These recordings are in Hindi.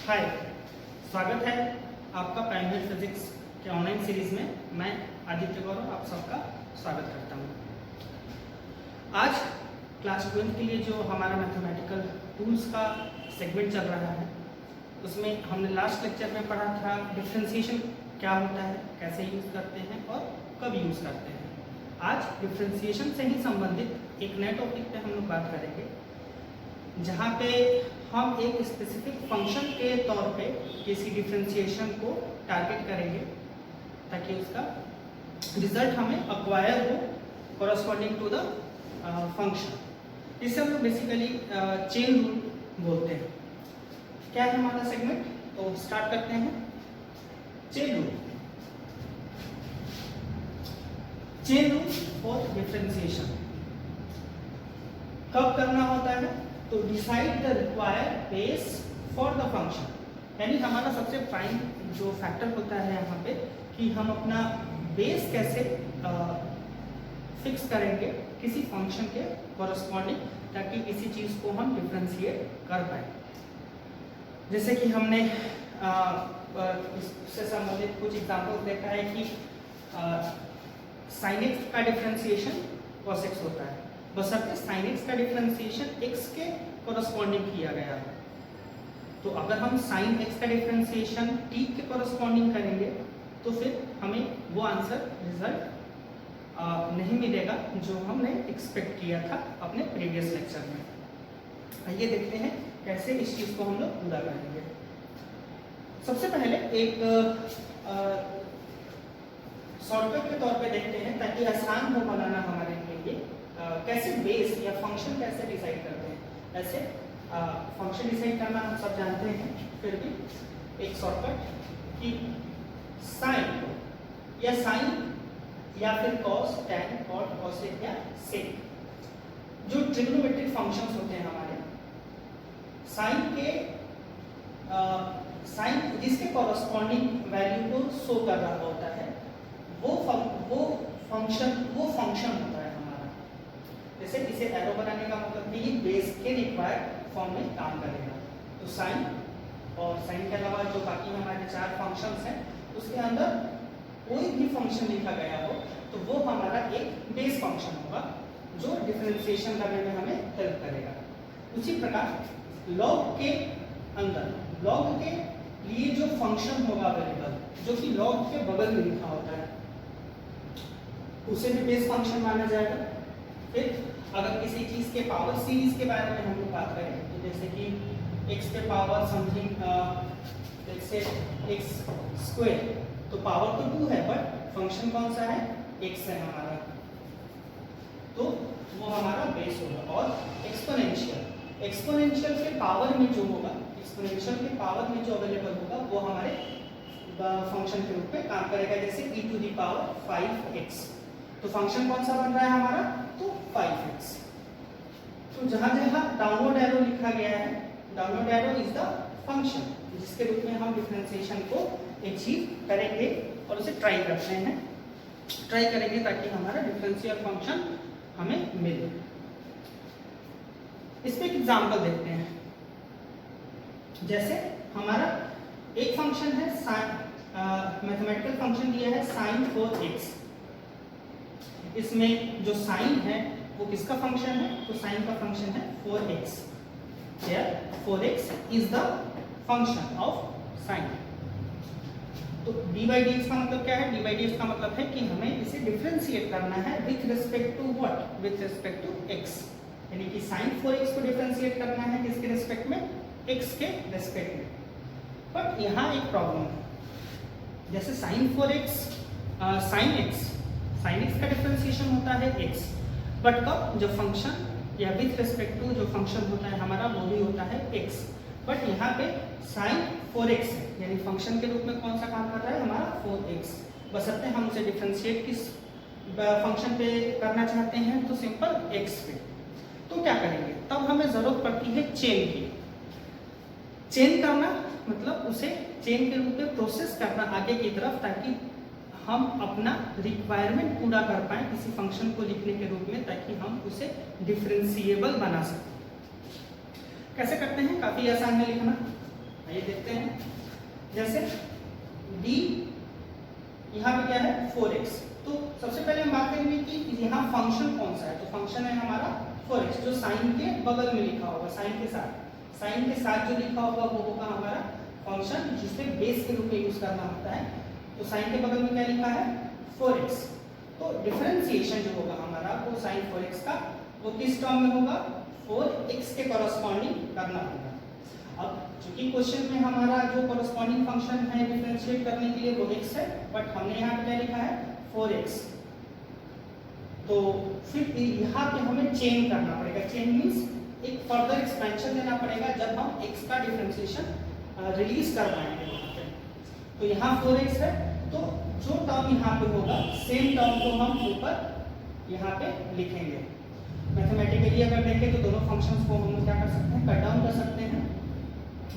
हाय, स्वागत है आपका प्राइमरी फिजिक्स के ऑनलाइन सीरीज में। मैं आदित्य गौरव आप सबका स्वागत करता हूँ। आज क्लास 12 के लिए जो हमारा मैथमेटिकल टूल्स का सेगमेंट चल रहा है, उसमें हमने लास्ट लेक्चर में पढ़ा था डिफरेंशिएशन क्या होता है, कैसे यूज़ करते हैं और कब यूज़ करते हैं। आज डिफरेंशिएशन से ही संबंधित एक नए टॉपिक पे हम लोग बात करेंगे, जहाँ पे हम एक स्पेसिफिक फंक्शन के तौर पे किसी डिफरेंशिएशन को टारगेट करेंगे ताकि उसका रिजल्ट हमें अक्वायर हो कॉरस्पॉन्डिंग टू द फंक्शन। इसे हम लोग बेसिकली चेन रूल बोलते हैं। क्या है हमारा सेगमेंट, तो स्टार्ट करते हैं। Chain rule, chain rule for differentiation कब करना होता है, तो decide the required base for the function. यानी हमारा सबसे प्राइम जो फैक्टर होता है यहाँ पे कि हम अपना बेस कैसे फिक्स करेंगे किसी फंक्शन के कॉरस्पॉन्डिंग, ताकि किसी चीज़ को हम डिफरेंशिएट कर पाए। जैसे कि हमने इससे संबंधित कुछ एग्जाम्पल देखा है कि sin x का डिफरेंशिएशन cos x होता है, बशर्ते sin x का डिफरेंशिएशन x के कॉरस्पॉन्डिंग किया गया है। तो अगर हम sin x का डिफरेंशिएशन t के कॉरस्पॉन्डिंग करेंगे तो फिर हमें वो आंसर रिजल्ट नहीं मिलेगा जो हमने एक्सपेक्ट किया था अपने प्रीवियस लेक्चर में। आइए देखते हैं कैसे इस चीज़ को हम लोग पूरा करेंगे। सबसे पहले एक शॉर्टकट के तौर पे देखते हैं ताकि आसान हो बनाना हमारे लिए। कैसे बेस या फंक्शन कैसे डिसाइड करते हैं। ऐसे फंक्शन डिसाइड करना हम सब जानते हैं, फिर भी एक शॉर्टकट कि साइन या फिर कॉस, टैन, कॉट, कॉसेक या सेक, जो ट्रिग्नोमेट्रिक फंक्शंस होते हैं हमारे, साइन जिसके कॉरस्पॉन्डिंग वैल्यू को शो कर रहा होता है, वो फंक्शन होता है हमारा। जैसे इसे एरो बनाने का मतलब ये बेस के रिक्वायर्ड फॉर्म में काम करेगा। तो साइन और साइन के अलावा जो बाकी हमारे चार फंक्शंस हैं, उसके अंदर कोई भी फंक्शन लिखा गया हो तो वो हमारा एक बेस फंक्शन होगा जो डिफरेंशिएशन करने में हमें हेल्प करेगा। उसी प्रकार लॉग के अंदर, लॉग के लिए जो फंक्शन होगा अवेलेबल, जो कि लॉग के बगल में लिखा होता है, उसे भी बेस फंक्शन माना जाएगा। फिर अगर किसी चीज के पावर सीरीज के बारे में हम लोग बात करें, तो जैसे कि x के पावर समथिंग जैसे x स्क्वायर, तो पावर तो 2 है बट फंक्शन कौन सा है, x है हमारा, तो वो हमारा बेस होगा। और एक्सपोनेंशियल के पावर में जो होगा, एक्सपोनेंशियल के पावर में जो अवेलेबल होगा वो हमारे फंक्शन के रूप में काम करेगा। जैसे e to the power 5x, तो फंक्शन कौन सा बन रहा है हमारा, तो 5x। तो जहां जहां डाउनवर्ड एरो लिखा गया है, downward arrow is the function जिसके रूप में हम डिफरेंशिएशन को अचीव करेंगे और उसे ट्राई करेंगे ताकि हमारा डिफरेंशियल फंक्शन हमें मिले। इस पे एक एग्जांपल देखते हैं। जैसे हमारा एक फंक्शन है मैथमेटिकल फंक्शन दिया है sin 4x। इसमें जो साइन है वो किसका फंक्शन है, तो साइन का फंक्शन है 4x। Here 4x is the function of sin। तो dy dx का मतलब क्या है, dy dx का मतलब है कि हमें इसे डिफरेंशिएट करना है with respect to what, with respect to x। यानी कि sin 4x को डिफरेंशिएट करना है किसके रिस्पेक्ट में, x के रिस्पेक्ट में। बट यहाँ एक प्रॉब्लम है। जैसे sin 4x sin x का डिफरेंशिएशन होता है x, बट कब, जब फंक्शन या विथ रिस्पेक्ट टू जो फंक्शन होता है हमारा वो भी होता है x। बट यहाँ पे sin 4x है, यानी फंक्शन के रूप में कौन सा काम कर रहा है हमारा 4x। बशर्ते हम उसे डिफरेंशिएट किस फंक्शन पे करना चाहते हैं, तो सिंपल x पे। तो क्या करेंगे, तब हमें जरूरत पड़ती है चेन की। चेन करना मतलब उसे चेन के रूप में प्रोसेस करना आगे की तरफ, ताकि हम अपना रिक्वायरमेंट पूरा कर पाए किसी फंक्शन को लिखने के रूप में, ताकि हम उसे डिफरेंशिएबल बना सकें। कैसे करते हैं, काफी आसान है लिखना। आइए देखते हैं। जैसे d यहाँ पे क्या है 4x, तो सबसे पहले हम बात करेंगे कि यहाँ फंक्शन कौन सा है। तो फंक्शन है हमारा 4x, जो साइन के बगल में लिखा होगा, साइन के साथ जो लिखा होगा वो होगा हमारा फंक्शन, जिसे बेस के रूप में यूज करना होता है। तो साइन के बगल में क्या लिखा है 4x, तो डिफरेंशिएशन जो होगा हमारा वो साइन 4x का वो किस टर्म में होगा 4x के कॉरस्पॉन्डिंग करना होगा। अब चूंकि क्वेश्चन में हमारा जो कॉरस्पॉन्डिंग फंक्शन है डिफरेंशिएट करने के लिए वो x है, बट हमने यहाँ पे क्या लिखा है 4x, तो फिर यहाँ पे हमें चेन करना पड़ेगा। चेन मीन्स एक फर्दर एक्सपेंशन देना पड़ेगा जब हम x का डिफरेंशिएशन रिलीज कर पाएंगे वहाँ पे। तो यहाँ 4x है, तो जो टर्म यहाँ पे होगा सेम टर्म को हम ऊपर यहाँ पे लिखेंगे। मैथमेटिकली अगर देखें तो दोनों फंक्शंस को हम क्या कर सकते हैं, कट डाउन कर सकते हैं,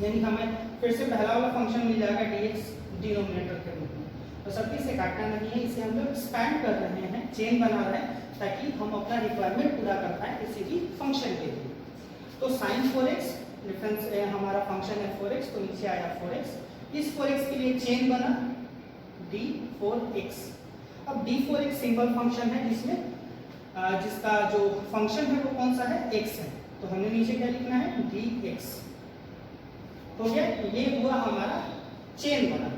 यानी हमें फिर से पहला वाला फंक्शन मिल जाएगा dx डिनोमिनेटर के रूप में। तो सभी से काटना नहीं है, इसे हम लोग एक्सपैंड कर रहे हैं, चेन बना रहे हैं, ताकि हम अपना रिक्वायरमेंट पूरा कर पाए किसी भी फंक्शन के लिए। तो sin 4x डिफरेंस हमारा फंक्शन है 4x, तो नीचे आया 4x, इस 4x के लिए चेन बना d4x। अब d4x सिंपल फंक्शन है जिसमें जिसका जो फंक्शन है वो कौन सा है x है, तो हमने नीचे क्या लिखना है dx। हो गया, ये हुआ हमारा चेन बना।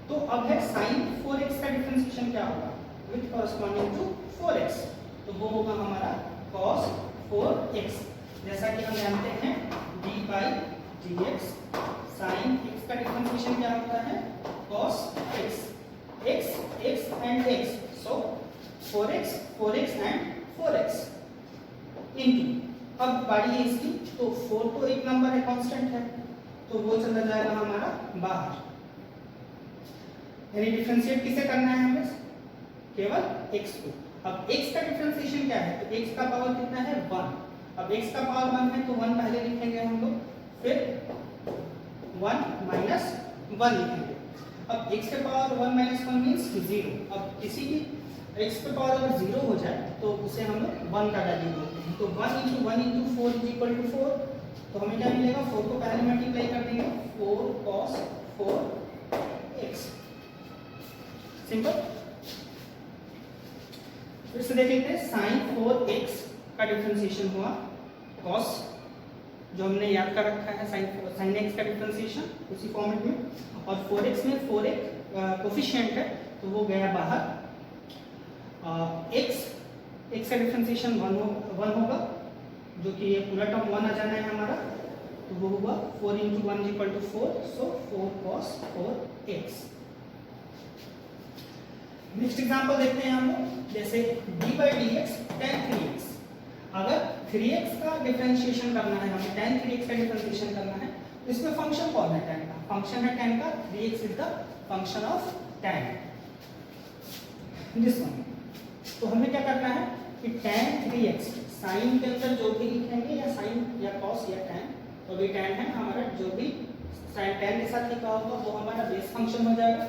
तो अब है sin 4x का डिफरेंशिएशन क्या होगा विद कॉरस्पॉन्डिंग टू 4x, तो वो होगा हमारा cos 4x। जैसा कि हम जानते हैं d/dx sin x का डिफरेंशिएशन क्या होता है cos x, x and x, so 4x and 4x into, अब बारी है इसकी, तो 4 तो एक नंबर है, कांस्टेंट है, तो वो चला जाएगा हमारा बाहर। यानी डिफरेंशिएट किसे करना है हमें, केवल x को। अब x का डिफरेंशिएशन क्या है, तो x का पावर कितना है 1। अब x का पावर 1 है तो 1 पहले लिखेंगे हम लोग, फिर 1 माइनस 1 लिखेंगे। अब x के पावर 1 माइनस 1 मीन्स 0। अब किसी भी x के पावर अगर 0 हो जाए तो उसे हम लोग 1 का वैल्यू बोलते हैं। तो 1 × 1 × 4 इज इक्वल टू 4, तो हमें क्या मिलेगा 4 को पहले मल्टीप्लाई कर देंगे 4 cos 4x, सिंपल। फिर से देख लेते हैं, sin 4x का डिफरेंशिएशन हुआ cos, जो हमने याद कर रखा है sin x का डिफरेंशिएशन उसी फॉर्मेट में, और 4x में 4x कोफिशिएंट है तो वो गया बाहर। x का डिफरेंशिएशन 1 होगा, जो कि ये पूरा टर्म 1 आ जाना है हमारा, तो वो होगा 4 × 1 = 4, सो 4 cos 4x। नेक्स्ट एग्जांपल देखते हैं हम लोग, जैसे d/dx tan 3x। अगर 3x का डिफरेंशिएशन करना है हमें, tan 3x का डिफरेंशिएशन करना है, तो इसमें फंक्शन कौन है tan का, फंक्शन है tan का 3x is the function of tan this one. तो हमें क्या करना है कि tan 3x साइन के अंदर जो भी लिखेंगे, या साइन या cos या tan, तो भी tan है हमारा, जो भी tan के साथ लिखा होगा वो हमारा बेस फंक्शन हो जाएगा।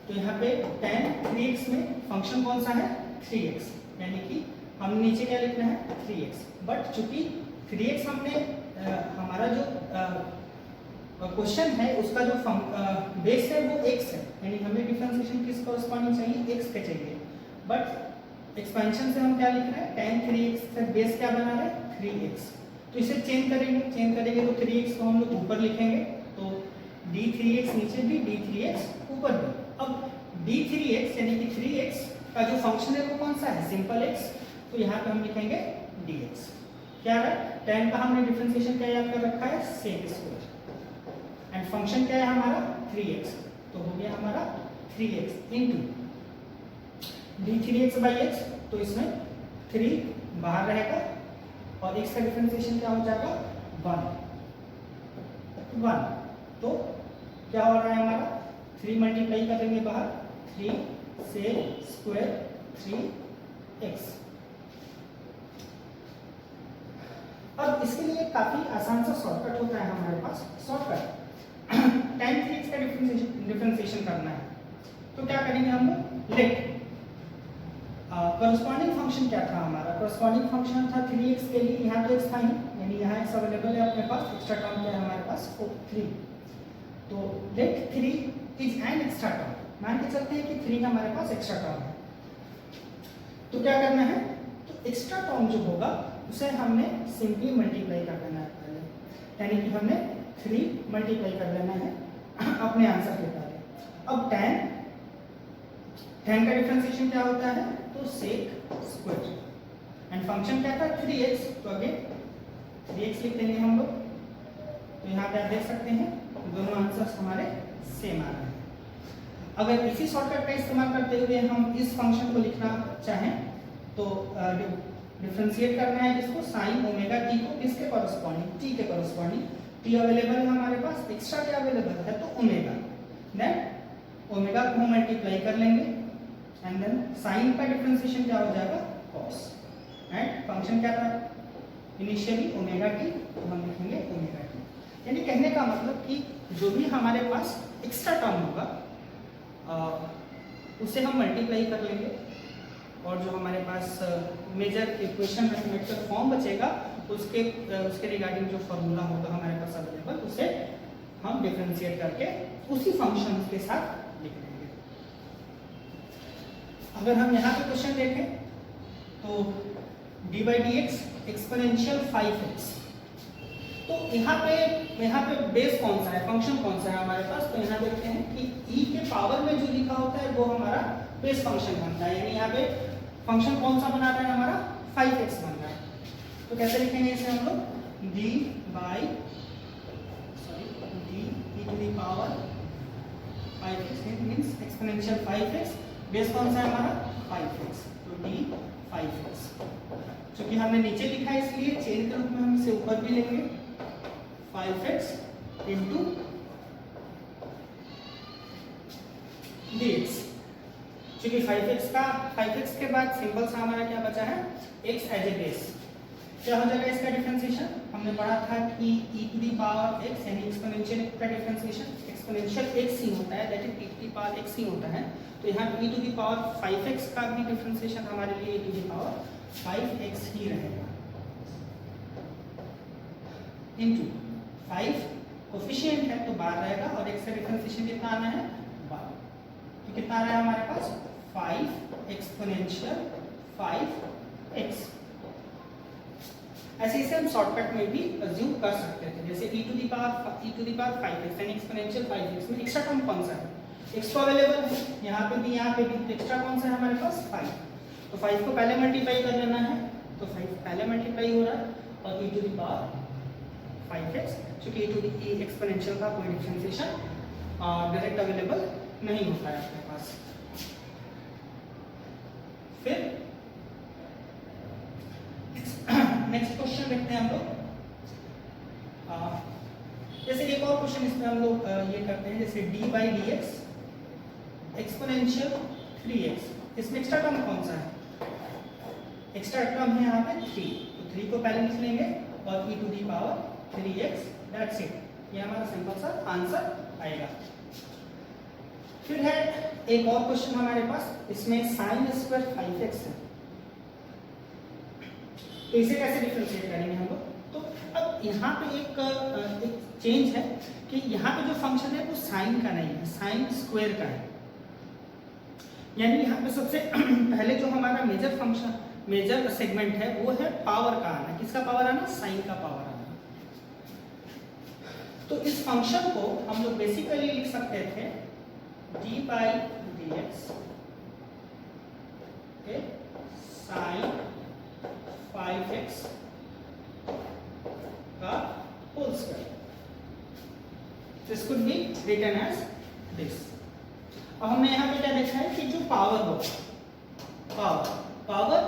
तो यहाँ पे tan 3x में फंक्शन कौन सा है 3x, यानी कि हम नीचे क्या लिखना है 3x, बट चूंकि 3x हमने हमारा जो क्वेश्चन है उसका जो बेस है वो x है, यानी हमें डिफरेंशिएशन किस कॉरस्पॉन्डिंग चाहिए x के चाहिए, बट एक्सपेंशन से हम क्या लिख रहे हैं tan 3x से बेस क्या बना रहे हैं 3x। तो इसे चेंज करेंगे तो 3x को हम लोग ऊपर लिखेंगे, तो d3x नीचे भी d3x ऊपर भी। अब d3x यानी कि 3x का जो फंक्शन है वो कौन सा है सिंपल x, तो यहाँ पे हम लिखेंगे dx। क्या है tan का हमने डिफरेंशिएशन क्या याद कर रखा है sec स्क्वायर, एंड फंक्शन क्या है हमारा 3x, तो हो गया हमारा 3x इनटू d3x/x, तो इसमें 3 बाहर रहेगा और x का डिफरेंशिएशन क्या हो जाएगा 1, तो क्या हो रहा है हमारा 3 मल्टीप्लाई करेंगे बाहर, 3 से स्क्वायर 3x। अब इसके लिए काफी आसान सा शॉर्टकट होता है हमारे पास, शॉर्टकट tan 3x का डिफरेंशिएशन करना है, तो क्या करेंगे हम लोग, लेट कॉरस्पॉन्डिंग फंक्शन क्या था हमारा, कॉरस्पॉन्डिंग फंक्शन था 3x के लिए, यहाँ तो x था ही, यानी यहाँ x अवेलेबल है अपने पास, एक्स्ट्रा टर्म क्या है हमारे पास 3। तो let 3 is an extra term, मान के चलते हैं कि 3 का हमारे पास एक्स्ट्रा टर्म है। तो क्या करना है, तो एक्स्ट्रा टर्म जो होगा उसे हमने सिंपली मल्टीप्लाई कर देना है पहले, यानी कि हमने 3 मल्टीप्लाई कर लेना है अपने आंसर के पहले। अब 10 का डिफरेंशिएशन क्या होता है, तो सेक स्क्वायर, एंड फंक्शन क्या था 3x, तो अगेन 3x लिख देंगे हम लोग। तो यहाँ पे आप देख सकते हैं दोनों आंसर्स हमारे सेम आ रहे हैं। अगर इसी शॉर्टकट का इस्तेमाल करते हुए हम इस फंक्शन को लिखना चाहें तो डिफरेंशिएट करना है इसको साइन ओमेगा टी को किसके कॉरस्पॉन्डिंग, टी के कॉरस्पॉन्डिंग। टी अवेलेबल है हमारे पास, एक्स्ट्रा क्या अवेलेबल है, तो ओमेगा, देन ओमेगा को हम मल्टीप्लाई कर लेंगे एंड देन साइन का डिफरेंशिएशन क्या हो जाएगा, कॉस, एंड फंक्शन क्या था इनिशियली ओमेगा टी, तो हम लिखेंगे ओमेगा टी। यानी कहने का मतलब कि जो भी हमारे पास एक्स्ट्रा टर्म होगा उसे हम मल्टीप्लाई कर लेंगे, और जो हमारे पास मेजर इक्वेशन मैथमेटिकल फॉर्म बचेगा उसके रिगार्डिंग जो फॉर्मूला होगा हमारे पास अवेलेबल उसे हम डिफरेंशिएट करके उसी फंक्शन के साथ लिख देंगे। अगर हम यहाँ पे क्वेश्चन देखें तो D by D x exponential 5x, तो यहाँ पे बेस कौन सा है, फंक्शन कौन सा है हमारे पास, तो यहाँ देखते हैं कि e के पावर में जो लिखा होता है वो हमारा बेस फंक्शन बनता है, यानी यहाँ पे फंक्शन कौन सा बना रहा है हमारा 5x बन रहा है। तो कैसे लिखेंगे इसे हम लोग, d e to the power 5x means exponential 5x, base कौन सा है हमारा 5x, तो d 5x। क्योंकि हमने नीचे लिखा है इसलिए चेन के रूप में हम इसे ऊपर भी लेंगे 5x इंटू dx। क्योंकि 5x के बाद सिंपल सा हमारा क्या बचा है x एज ए बेस, क्या हो जाएगा इसका डिफरेंशिएशन, हमने पढ़ा था कि e to the power x यानी एक्सपोनेंशियल का डिफरेंशिएशन एक्सपोनेंशियल x ही होता है, that is e to the power x ही होता है। तो यहाँ e to the power 5x का भी डिफरेंशिएशन हमारे लिए e to the power 5x ही रहेगा, इनटू 5 कोफिशिएंट है तो बार रहेगा, और x का डिफरेंशिएशन कितना आना है 12, तो कितना आ रहा है हमारे पास 5 एक्सपोनेंशियल 5x। ऐसे इसे हम शॉर्टकट में भी अज्यूम कर सकते थे, जैसे e to the power 5x यानी एक्सपोनेंशियल 5x में एक्स्ट्रा टर्म कौन सा है, x तो अवेलेबल है यहाँ पे भी एक्स्ट्रा कौन सा है हमारे पास 5, तो 5 को पहले मल्टीप्लाई कर लेना है, तो 5 पहले मल्टीप्लाई हो रहा है, और e to the power 5x, क्योंकि e टू द एक्सपोनेंशियल का कोई डिफरेंशिएशन डायरेक्ट अवेलेबल नहीं होता है आपके पास। फिर नेक्स्ट क्वेश्चन देखते हैं हम लोग, जैसे एक और क्वेश्चन इसमें हम लोग ये करते हैं, जैसे d by D x exponential 3x, इसमें एक्स्ट्रा टर्म कौन सा है, एक्स्ट्रा टर्म है यहाँ पे 3, तो 3 को पहले लिख लेंगे और e to the power 3x, that's it, ये हमारा सिंपल सा आंसर आएगा। फिर है एक और क्वेश्चन हमारे पास, इसमें साइन स्क्वायर 5x है, तो इसे कैसे डिफरेंशिएट करेंगे हम लोग। तो अब यहाँ पे एक चेंज है कि यहाँ पे जो फंक्शन है वो साइन का नहीं है, साइन स्क्वायर का है, यानी यहाँ पे सबसे पहले जो हमारा मेजर सेगमेंट है वो है पावर का आना, किसका पावर आना, साइन का पावर आना। तो इस फंक्शन को हम लोग बेसिकली लिख सकते थे d by D x sine 5x का whole square, this could be written as this. अब हमने यहाँ पे क्या देखा है कि जो पावर होगा, पावर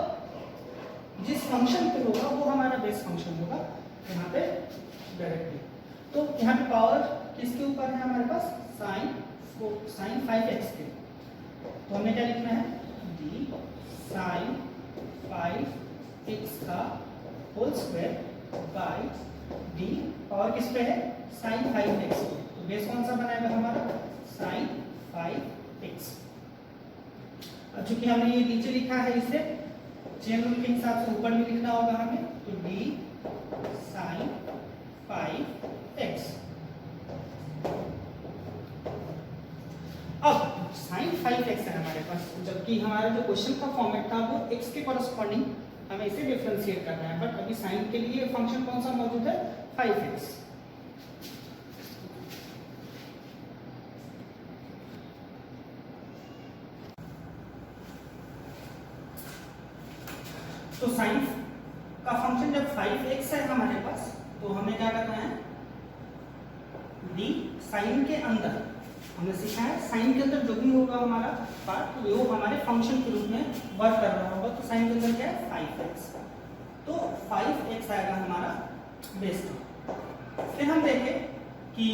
जिस फंक्शन पे होगा वो हमारा बेस फंक्शन होगा यहाँ पे डायरेक्टली। तो यहाँ पे पावर किसके ऊपर है हमारे पास, साइन 5x के, तो हमें क्या लिखना है d साइन 5x का whole square by d, power किस पे है साइन 5x पे, तो बेस कौन सा बनाएगा हमारा साइन 5x। अब चूंकि हमने ये नीचे लिखा है इसे चेन रूल के हिसाब से ऊपर भी लिखना होगा हमें, तो d sine 5x sign 5x है हमारे पास, जबकि हमारा जो क्वेश्चन का फॉर्मेट था वो x के कॉरस्पॉन्डिंग हमें इसे डिफरेंशिएट करना है, बट अभी साइन के लिए फंक्शन कौन सा मौजूद है, 5x। तो साइन का फंक्शन जब 5x है हमारे पास, तो हमें क्या करना है, डी साइन के अंदर हमने सीखा है साइन के अंदर जो भी होगा हमारा पार्ट वो हमारे फंक्शन के रूप में वर्क कर रहा होगा। तो साइन के अंदर क्या है, 5x, तो 5x आएगा हमारा बेस टर्म। फिर हम देखें कि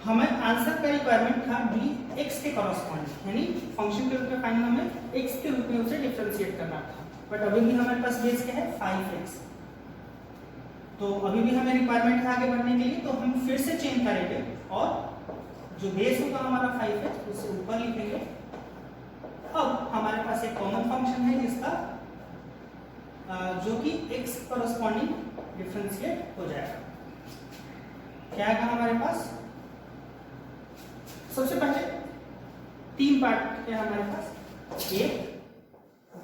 हमें आंसर का रिक्वायरमेंट था डी x के कॉरस्पॉन्डिंग, यानी फंक्शन के रूप में फाइनल हमें x के रूप में उसे डिफरेंशिएट करना था, बट अभी भी हमारे पास बेस क्या है, 5x। तो अभी भी हमें रिक्वायरमेंट है आगे बढ़ने के लिए, तो हम फिर से चेंज करेंगे और जो बेस होगा हमारा 5x उसे ऊपर लिखेंगे। अब हमारे पास एक कॉमन फंक्शन है जिसका जो कि x कॉरस्पॉन्डिंग डिफरेंशिएट हो जाएगा। क्या आएगा हमारे पास, सबसे पहले 3 पार्ट है हमारे पास, 1,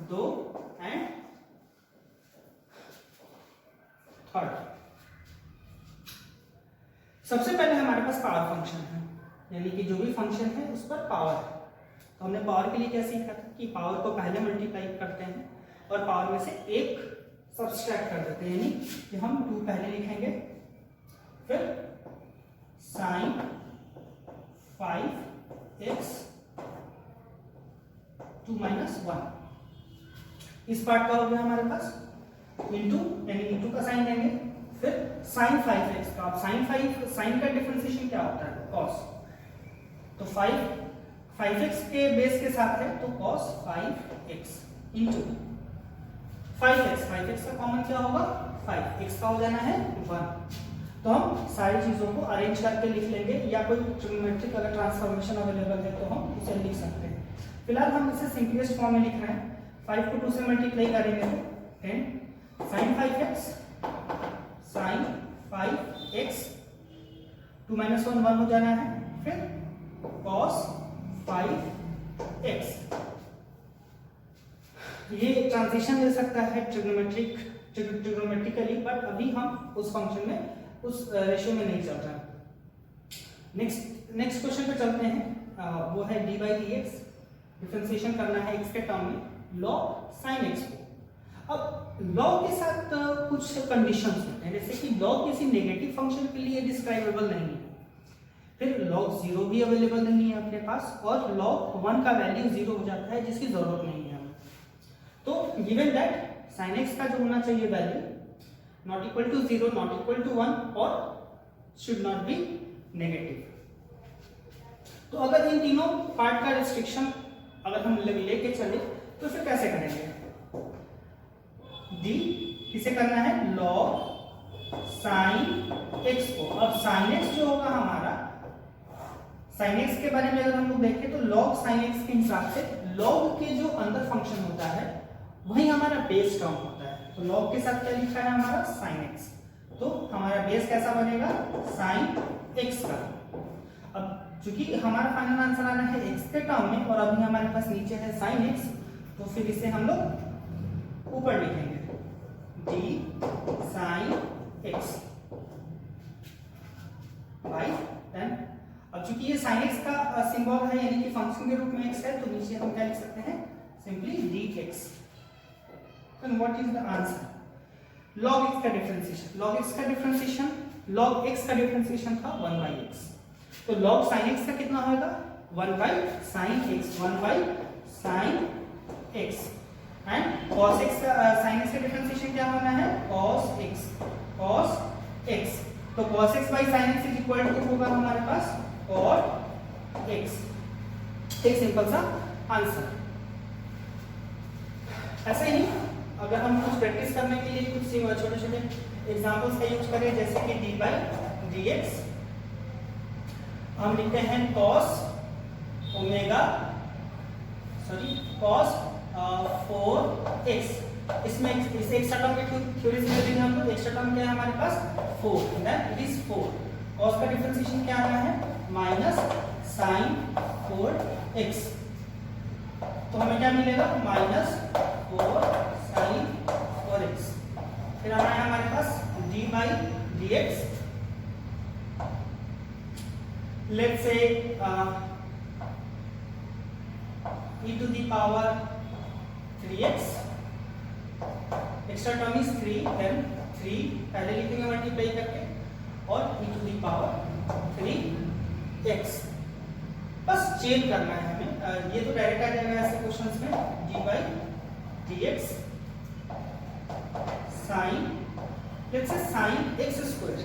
2 एंड 3rd। सबसे पहले हमारे पास पावर फंक्शन है, यानी कि जो भी फंक्शन है उस पर पावर है। तो हमने पावर के लिए क्या सीखा था कि पावर को पहले मल्टीप्लाई करते हैं और पावर में से 1 सब्सट्रैक्ट कर देते हैं, यानी कि हम 2 पहले लिखेंगे, फिर साइन 5x 2 - 1 इस पार्ट का हो गया हमारे पास, इंटू यानी इंटू का साइन देंगे, फिर साइन 5x का। अब साइन का डिफरेंशिएशन क्या होता है, cos। तो 5x के बेस के साथ है तो cos 5x इंटू 5x का कॉमन क्या होगा, 5x का हो जाना है 1। तो हम सारी चीजों को अरेंज करके लिख लेंगे, या कोई ट्रिग्नोमेट्रिक अगर ट्रांसफॉर्मेशन अवेलेबल है तो हम उसे लिख सकते हैं। फिलहाल हम इसे सिंपलेस्ट फॉर्म में लिख रहे हैं, 5 को 2 से मल्टीप्लाई करेंगे तो 10 sin 5x sin 5x 2 - 1 हो जाना है, फिर cos 5x। ये ट्रांजिशन दे सकता है ट्रिग्नोमेट्रिकली, बट अभी हम उस फंक्शन में उस रेशियो में नहीं चल रहा है। नेक्स्ट क्वेश्चन पे चलते हैं, वो है d/dx। डिफरेंशिएशन करना है x के टर्म में log sin x को। अब log के साथ कुछ कंडीशंस होते हैं, जैसे कि log किसी नेगेटिव फंक्शन के लिए डिस्क्राइबेबल नहीं है, फिर log 0 भी अवेलेबल नहीं है अपने पास, और log 1 का वैल्यू 0 हो जाता है जिसकी जरूरत नहीं है हमें। तो गिवन दैट sin x का जो होना चाहिए value not equal to 0, not equal to 1 और शुड नॉट बी नेगेटिव। तो अगर इन तीनों पार्ट का रिस्ट्रिक्शन अगर हम लेके चले तो फिर कैसे करेंगे, डी किसे करना है, log sin x को। अब sin x जो होगा हमारा, sin x के बारे में अगर हम लोग देखें तो log sin x के हिसाब से log के जो अंदर फंक्शन होता है वही हमारा बेस टर्म होता है। तो log के साथ क्या लिखा है हमारा, sin x। तो हमारा बेस कैसा बनेगा, sin x का। अब चूंकि हमारा फाइनल आंसर आना है x के टर्म में, और अभी हमारे पास नीचे है sin x, तो फिर इसे हम लोग ऊपर लिखेंगे d sin x बाई 10। अब चूंकि ये sin x का सिंबल है, यानी कि फंक्शन के रूप में x है, तो नीचे हम क्या लिख सकते हैं, simply dx। Then what is the answer? log x का डिफरेंशिएशन, log x का डिफरेंशिएशन था 1/x। तो log sin x का कितना होगा, 1/sin x, 1/sin x। And cos x का sin x का डिफरेंशिएशन क्या होना है, cos x। तो cos x by sin x is equal to होगा हमारे पास cot x। एक सिंपल सा आंसर। ऐसे ही अगर हम कुछ प्रैक्टिस करने के लिए कुछ छोटे छोटे एग्जांपल्स का यूज करें, जैसे कि d/dx हम लिखते हैं cos 4x। इसमें इसे एक्स्ट्रा टर्म की थ्योरी से लेंगे हम लोग। एक्स्ट्रा टर्म क्या है हमारे पास, 4, दैट इट इज 4। cos का डिफरेंशिएशन क्या आना है, साइन 4x, तो हमें क्या मिलेगा -4 साइन 4x। फिर आना है हमारे पास D by D X, let's say e to the power 3x, extra term is 3, then 3 पहले लिखेंगे मल्टीप्लाई करके और e to the power 3x। बस चेंज करना है हमें, ये तो डायरेक्ट आ जाएगा ऐसे क्वेश्चंस में, d by D x sine, let's say sine x square.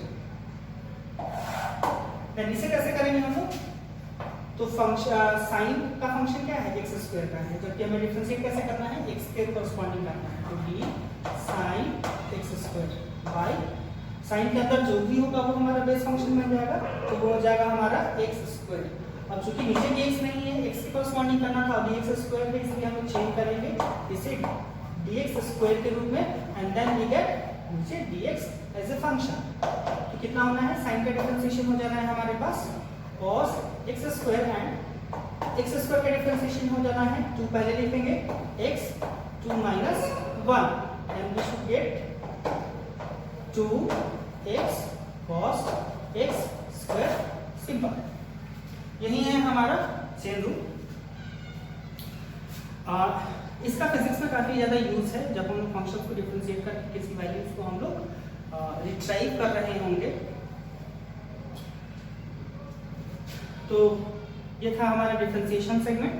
Then इसे कैसे करेंगे हम लोग, तो फंक्शन साइन का फंक्शन क्या है x स्क्वायर का है, जबकि हमें डिफरेंशिएट कैसे करना है x के कॉरस्पॉन्डिंग करना है, तो d sine x square by sine के अंदर जो भी होगा वो हमारा बेस फंक्शन बन जाएगा, तो वो हो जाएगा हमारा x स्क्वायर। अब चूंकि नीचे dx नहीं है, x के कॉरस्पॉन्डिंग करना था, dx स्क्वायर है, इसलिए हम चेंज करेंगे इसे dx स्क्वायर के रूप में, एंड देन वी गेट नीचे dx एज ए फंक्शन। तो कितना होना है, साइन का डिफरेंशिएशन हो जाना है हमारे पास cos x square, and x square का डिफरेंशिएशन हो जाना है 2 पहले लिखेंगे x 2 minus 1, and we should get 2x cos x स्क्वायर, सिंपल। यही है हमारा चेन रूल। इसका फिजिक्स में काफी ज्यादा यूज है, जब हम फंक्शंस को डिफरेंशिएट करके किसी वैल्यूज को हम लोग रिट्राइव कर रहे होंगे। तो ये था हमारा डिफरेंशिएशन सेगमेंट।